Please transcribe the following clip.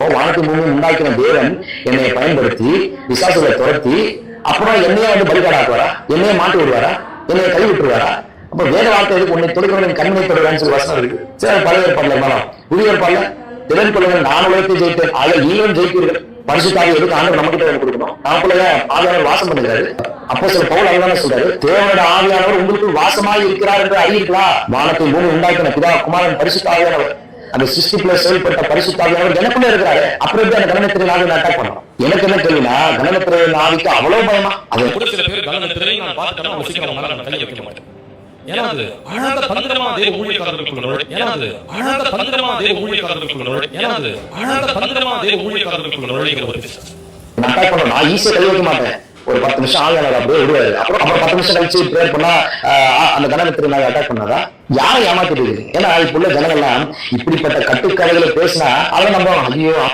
வானத்தை பூமி உண்டாக்கின தேவன் என்னை பயன்படுத்தி விசாசுகளை துரத்தி அப்புறம் என்னையே வந்து பலிகாடாக்குவாரா, என்னையே மாட்டி விடுவாரா, என்னைய கை விட்டுருவாரா? அப்ப வேத வார்த்தை எதுக்கு உன்னை தொடுக்கிறவன் கண்மணி தொடுறான்னு சொல்லி வசனம் இருக்கு. சரி, பழைய ஏற்பாடுல இருந்தாலும் புதிய ஏற்பாடுல திறன் கொள்ளுங்கள், நான் உலகத்தை ஜெயித்தேன், அதில் நீங்களும் ஜெயிப்பீர்கள். பரிசுத்தாவி எதுக்கு ஆண்டவர் நம்ம கிட்ட கொடுக்கணும்? நமக்குள்ள ஆவியானவர் வாசம் பண்ணுகிறாரு. அப்போ சில பவுல் அதுதானே சொல்றாரு, தேவனோட ஆவியானவர் உங்களுக்கு வாசமாய் இருக்கிறார் என்று அறிவிக்கலாம். வானத்தை பூமி உண்டாக்கின பிதா குமாரன் பரிசுத்த ஆவியானவர், அந்த சிருஷ்டிக்குள்ள செயல்பட்ட பரிசுத்தாவியானவர் எனக்குள்ள இருக்கிறாரு. அப்புறம் எப்படி அந்த கணனத்திரை நாவை அட்டாக் பண்ணணும்? எனக்கு என்ன கேள்வினா, கணனத்திரை நாவிக்கு அவ்வளவு பயமா? அது கூட சில பேர் கணனத்திரை நான் பார்த்துட்டேன்னா அவங்க சீக்கிரம் மேல நான் கை வைக்க மாட்டேன். ஏன்னா அது அழகாத தந்திரமா தேவ ஊழியக்காரர்களுக்குள்ள நுழை. ஏன்னா அது அழகாத தந்திரமா தேவ ஊழியக்காரர்களுக்குள்ள நுழை. ஏன்னா அது அழகாத தந்திரமா தேவ ஊழியக்காரர்களுக்குள்ள நுழைகிற ஒரு விஷயம். நான் அட்டாக் பண்ணணும், நான் ஈஸியா கை வைக்க மாட்டேன். ஒரு 10 நிமிஷம் ஆவியானவர் அப்படியே விடுவாரு. அப்புறம் 10 நிமிஷம் கழிச்சு ப்ரேயர் பண்ணா அந்த கணனத்திரை நாவை அட்டாக் பண்ணாதா? யாரை ஏமாத்திட்டு? ஏன்னா இப்ப உள்ள ஜனங்கள்லாம் இப்படிப்பட்ட கட்டுக்கதைகளை பேசினா அதை நம்புவாங்க. ஐயோ